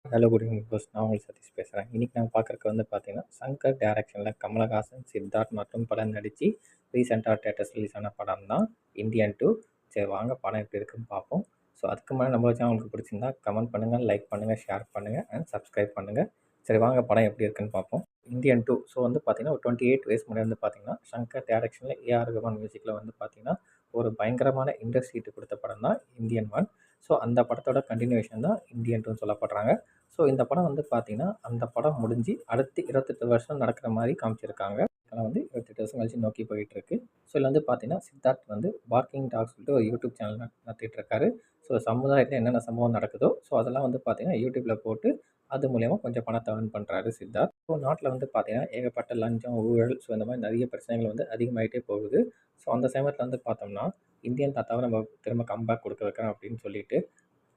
Hello good evening Bose. நான் உங்களுக்கு சதீஷ் பேசுகிறேன். இன்றைக்கி நம்ம பார்க்குறக்கு வந்து பார்த்தீங்கன்னா, சங்கர் டைரக்ஷனில் கமலஹாசன், சித்தார்த் மற்றும் படம் நடித்து ரீசெண்டாக தேட்டர்ஸ் ரிலீஸ் ஆன படம் தான் இந்தியன் 2. சரி வாங்க படம் எப்படி இருக்குன்னு பார்ப்போம். ஸோ அதுக்கு முன்னாடி நம்ம சேனல் உங்களுக்கு பிடிச்சிருந்தா கமெண்ட் பண்ணுங்கள், லைக் பண்ணுங்கள், ஷேர் பண்ணுங்கள் அண்ட் சப்ஸ்கிரைப் பண்ணுங்கள். சரி வாங்க படம் எப்படி இருக்குன்னு பார்ப்போம். இந்தியன் 2 ஸோ வந்து பார்த்தீங்கன்னா ஒரு 28 இயர்ஸ் முன்னாடி வந்து பார்த்தீங்கன்னா, சங்கர் டைரக்ஷனில் ஏஆர் ரகுமான் மியூசிக்கில் வந்து பார்த்தீங்கன்னா, ஒரு பயங்கரமான இண்டஸ்ட்ரி ஹிட் கொடுத்த படம் தான் இந்தியன் 1. ஸோ அந்த படத்தோட கண்டினியூஷன் தான் இந்தியன் 2ன்னு சொல்லப்படுறாங்க. ஸோ இந்த படம் வந்து பார்த்தீங்கன்னா, அந்த படம் முடிஞ்சு அடுத்து 28 வருஷம் நடக்கிற மாதிரி காமிச்சிருக்காங்க. ஆனால் வந்து 28 வருஷம் கழிச்சு நோக்கி போயிட்டுருக்கு. ஸோ இதில் வந்து பார்த்தீங்கன்னா, சித்தார்த் வந்து பார்க்கிங் டாக் சொல்லிட்டு ஒரு யூடியூப் சேனல் நடத்திட்டு இருக்காரு. ஸோ சமுதாயத்தில் என்னென்ன சம்பவம் நடக்குதோ ஸோ அதெல்லாம் வந்து பார்த்தீங்கன்னா யூடியூப்பில் போட்டு அது மூலயமா கொஞ்சம் பணத்தை earn பண்ணுறாரு சித்தார்த். ஸோ நாட்டில் வந்து பார்த்தீங்கன்னா ஏகப்பட்ட லஞ்சம், ஊழல் ஸோ இந்த மாதிரி நிறைய பிரச்சனைகள் வந்து அதிகமாகிட்டே போகுது. ஸோ அந்த சமயத்தில் வந்து பார்த்தோம்னா, இந்தியன் தாத்தாவை நம்ம திரும்ப கம்பேக் கொடுக்க வைக்கிறோம் அப்படின்னு சொல்லிட்டு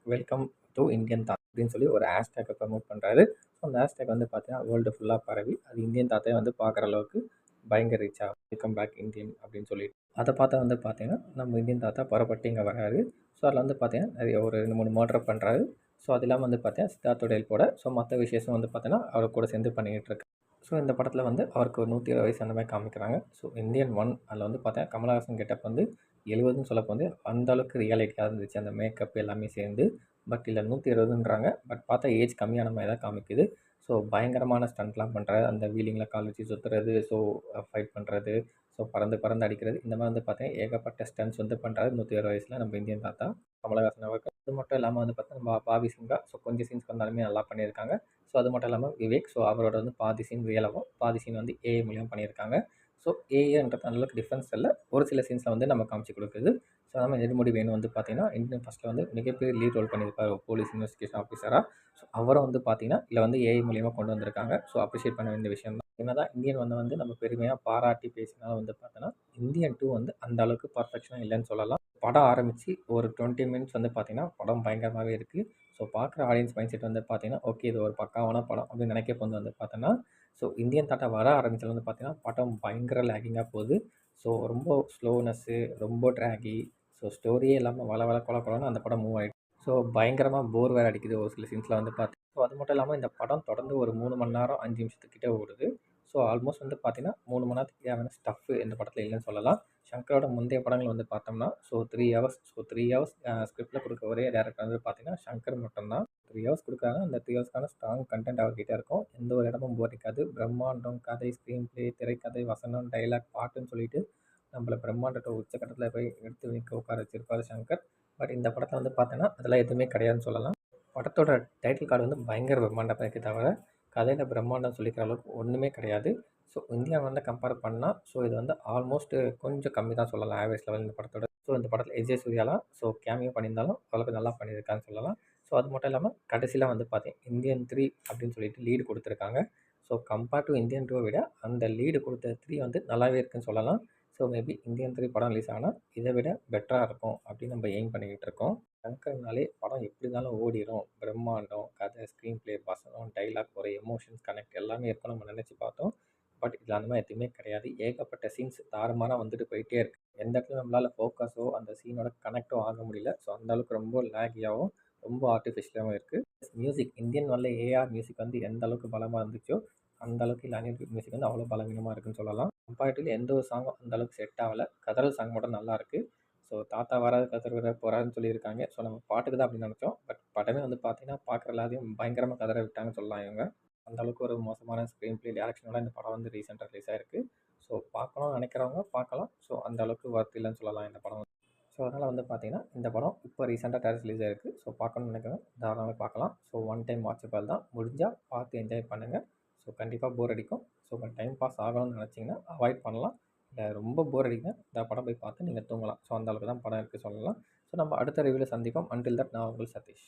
வெல்கம் டு இந்தியன் தாத்தா அப்படின்னு சொல்லி ஒரு ஹேஷ்டேக்கை ப்ரமோட் பண்ணுறாரு. ஸோ அந்த ஹேஷ்டேக் வந்து பார்த்தீங்கன்னா வேர்ல்டு ஃபுல்லாக பரவி அது இந்தியன் தாத்தாவை வந்து பார்க்குற அளவுக்கு பயங்கர ரீச்சா வெல்கம் பேக் இந்தியன் அப்படின்னு சொல்லிட்டு அதை பார்த்தா வந்து பார்த்தீங்கன்னா நம்ம இந்தியன் தாத்தா புறப்பட்டு இங்கே வராரு. ஸோ அதில் வந்து பார்த்தீங்கன்னா நிறைய ஒரு 2-3 மர்டர் பண்ணுறாரு. ஸோ அது இல்லாமல் வந்து பார்த்தீங்கன்னா சித்தார்த்தோட ஹெல்ப்போட ஸோ மற்ற விசேஷம் வந்து பார்த்தீங்கன்னா அவர் கூட சேர்ந்து பண்ணிக்கிட்டு இருக்கு. ஸோ இந்த படத்தில் வந்து அவருக்கு ஒரு 120 வயசு அந்த மாதிரி காமிக்கிறாங்க. ஸோ இந்தியன் 1 அதில் வந்து பார்த்தீங்கன்னா கமலஹாசன் கெட்டப் வந்து 70ன்னு சொல்லப்போ வந்து அந்த அளவுக்கு ரியாலிட்டியாக இருந்துச்சு அந்த மேக்கப் எல்லாமே சேர்ந்து. பட் இல்லை 120ன்றாங்க. பட் பார்த்தா ஏஜ் கம்மியான மாதிரி தான் காமிக்குது. ஸோ பயங்கரமான ஸ்டண்ட்லாம் பண்ணுறாரு. அந்த வீலிங்கில் கால் வச்சு சுற்றுறது, ஸோ ஃபைட் பண்ணுறது, ஸோ பறந்து பறந்து அடிக்கிறது, இந்த மாதிரி வந்து பார்த்தீங்கன்னா ஏகப்பட்ட ஸ்டண்ட்ஸ் வந்து பண்ணுறாரு 120 வயசில் நம்ம இந்தியன் தாத்தா கமலஹாசன் அவர்கள். அது மட்டும் இல்லாமல் வந்து பார்த்தா நம்ம பாபி சிங்கா ஸோ கொஞ்சம் சீன்ஸ் வந்தாலுமே நல்லா பண்ணியிருக்காங்க. ஸோ அது மட்டும் இல்லாமல் விவேக் ஸோ அவரோட வந்து பாதி சீன் ரியலாகவும் பாதி சீன் வந்து ஏஐ மூலியம் பண்ணியிருக்காங்க. ஸோ ஏஐன்றது அந்தளவுக்கு டிஃப்ரென்ஸ் இல்லை. ஒரு சில சீன்ஸில் வந்து நம்ம காமிச்சு கொடுக்குது. ஸோ நம்ம நெடுமுடி வேணு வந்து பார்த்தீங்கன்னா இந்தியன் ஃபஸ்ட்டில் வந்து மிகப்பெரிய லீட் ரோல் பண்ணியிருப்பார் போலீஸ் இன்வெஸ்டிகேஷன் ஆஃபீஸராக. ஸோ அவரும் வந்து பார்த்தீங்கன்னா இதில் வந்து ஏஐ மூலியமாக கொண்டு வந்திருக்காங்க. ஸோ அப்ரிஷியேட் பண்ண வேண்டிய விஷயம் தான். என்னதான் இந்தியன் வந்து நம்ம பெருமையாக பாராட்டி பேசினாலும் வந்து பார்த்தோன்னா இந்தியன் 2 வந்து அந்த அளவுக்கு பர்ஃபெக்ஷனாக இல்லைன்னு சொல்லலாம். படம் ஆரம்பித்து ஒரு 20 மினிட்ஸ் வந்து பார்த்தீங்கன்னா படம் பயங்கரமாகவே இருக்குது. ஸோ பார்க்குற ஆடியன்ஸ் மைண்ட் செட் வந்து பார்த்தீங்கன்னா ஓகே இது ஒரு பக்காவான படம் அப்படின்னு நினைக்கப்போ வந்து பார்த்தோன்னா ஸோ இந்தியன் தாத்தா வர ஆரம்பிச்சது வந்து பார்த்தீங்கன்னா படம் பயங்கர லேகிங்காக போகுது. ஸோ ரொம்ப ஸ்லோனஸ்ஸு, ரொம்ப ட்ராகி, ஸோ ஸ்டோரியே இல்லாமல் வள வள கொல கொலன்னு அந்த படம் மூவ் ஆகிடுச்சு. ஸோ பயங்கரமாக போர் வேறு அடிக்குது ஒரு சில சீன்ஸில் வந்து பார்த்து. ஸோ அது மட்டும் இல்லாமல் இந்த படம் தொடர்ந்து ஒரு 3 மணி நேரம் 5 நிமிஷத்துக்கிட்ட ஓடுது. ஸோ ஆல்மோஸ்ட் வந்து பார்த்தீங்கன்னா 3 மணி நேரத்துக்கு தேவையான ஸ்டஃப் இந்த படத்தில் இல்லைன்னு சொல்லலாம். சங்கரோட முந்தைய படங்கள் வந்து பார்த்தோம்னா ஸோ 3 ஹவர்ஸ் ஸோ 3 ஹவர்ஸ் ஸ்கிரிப்டில் கொடுக்க ஒரே டேரக்டர் வந்து பார்த்தீங்கன்னா சங்கர் மட்டும்தான். 3 ஹவர்ஸ் கொடுக்குறாங்க. அந்த 3 ஹவர்ஸ்க்கான ஸ்ட்ராங் கண்டென்ட் அவர்கிட்ட இருக்கும். எந்த ஒரு இடமும் போர் அடிக்காது. பிரம்மாண்டம், கதை, ஸ்க்ரீன் ப்ளே, திரைக்கதை, வசனம், டைலாக், பாட்டுன்னு சொல்லிட்டு நம்மள பிரம்மாண்டத்தை உச்சக்கட்டத்தில் போய் எடுத்து வைக்க உட்கார வச்சிருப்பாரு சங்கர். பட் இந்த படத்தில் வந்து பார்த்தோன்னா அதெல்லாம் எதுவுமே கிடையாதுன்னு சொல்லலாம். படத்தோட டைட்டில் கார்டு வந்து பயங்கர பிரம்மாண்டமாக இருக்கே தவிர கதையில் பிரம்மாண்டம் சொல்லிக்கிற அளவுக்கு ஒன்றுமே கிடையாது. ஸோ இந்தியா வந்து கம்பேர் பண்ணால் ஸோ இது வந்து ஆல்மோஸ்ட் கொஞ்சம் கம்மி தான் சொல்லலாம் ஆவரேஜ் லெவல் இந்த படத்தோட. ஸோ இந்த படத்தில் விஜய் சூர்யாலாம் ஸோ கேமியோ பண்ணியிருந்தாலும் ஓரளவுக்கு நல்லா பண்ணியிருக்கான்னு சொல்லலாம். ஸோ அது மட்டும் இல்லாமல் கடைசியில் வந்து பார்த்தீங்க இந்தியன் 3 அப்படின்னு சொல்லிட்டு லீடு கொடுத்துருக்காங்க. ஸோ கம்பேர் டு இந்தியன் 2 விட அந்த லீடு கொடுத்த 3 வந்து நல்லாவே இருக்குன்னு சொல்லலாம். ஸோ மேபி இந்தியன் 3 படம் ரிலீஸ் ஆனால் இதை விட பெட்டராக இருக்கும் அப்படின்னு நம்ம எய்ம் பண்ணிக்கிட்டு இருக்கோம். சங்கர்னாலே படம் எப்படி இருந்தாலும் ஓடிடும். பிரம்மாண்டம், கதை, ஸ்க்ரீன் ப்ளே, வசனம், டைலாக், ஒரு எமோஷன்ஸ் கனெக்ட் எல்லாமே இருக்கும் நம்ம நினச்சி பார்த்தோம். பட் இதில் அந்த மாதிரி எதுவுமே கிடையாது. ஏகப்பட்ட சீன்ஸ் தாறுமாறாக வந்துட்டு போயிட்டே இருக்குது. எந்த இடத்துல நம்மளால் ஃபோக்கஸோ அந்த சீனோட கனெக்டோ ஆக முடியல. ஸோ அந்தளவுக்கு ரொம்ப லேகியாகவும் ரொம்ப ஆர்டிஃபிஷியலாகவும் இருக்குது. மியூசிக் இந்தியன் ஒன்ல ஏஆர் மியூசிக் வந்து எந்த அளவுக்கு பலமாக இருந்துச்சோ அந்த அளவுக்கு இல்லை அனிருத் மியூசிக் வந்து அவ்வளோ பலவீனமாக இருக்குன்னு சொல்லலாம். கம்பேரிட்டிவ்லி எந்த ஒரு சாங்கும் அந்த அளவுக்கு செட் ஆகலை. கதறல் சாங் மட்டும் நல்லா இருக்குது. ஸோ தாத்தா வராது கதர் வர போகிறாருன்னு சொல்லியிருக்காங்க. ஸோ நம்ம பாட்டுக்கு தான் அப்படின்னு நினச்சோம். பட் படமே வந்து பார்த்தீங்கன்னா பார்க்குற எல்லாத்தையும் பயங்கரமாக கதற விட்டாங்கன்னு சொல்லலாம் இவங்க. அந்த அளவுக்கு ஒரு மோசமான ஸ்க்ரீன் ப்ளே டேரக்ஷனோட இந்த படம் வந்து ரீசெண்டாக ரிலீஸ் ஆயிருக்கு. ஸோ பார்க்கணும்னு நினைக்கிறவங்க பார்க்கலாம். ஸோ அந்த அளவுக்கு ஒர்த் இல்லைன்னு சொல்லலாம் இந்த படம். ஸோ அதனால் வந்து பார்த்தீங்கன்னா இந்த படம் இப்போ ரீசெண்டாக தேட்டர்ஸ் ரிலீஸ் ஆயிருக்கு. ஸோ பார்க்கணும்னு நினைக்கிறவங்க தாராளமாக பார்க்கலாம். ஸோ ஒன் டைம் வாட்சபிள் தான். முடிஞ்சால் பார்த்து என்ஜாய் பண்ணுங்கள். ஸோ கண்டிப்பாக போர் அடிக்கும். ஸோ டைம் பாஸ் ஆகணும்னு நினச்சிங்கன்னா அவாய்ட் பண்ணலாம். இல்லை ரொம்ப போர் அடிக்குதுன்னா இந்த படம் போய் பார்த்து நீங்கள் தூங்கலாம். ஸோ அந்த அளவுக்கு தான் படம் இருக்குது சொல்லலாம். ஸோ நம்ம அடுத்த ரிவ்யூவில் சந்திப்போம். அன்டில் தட் நான் உங்கள் சதீஷ்.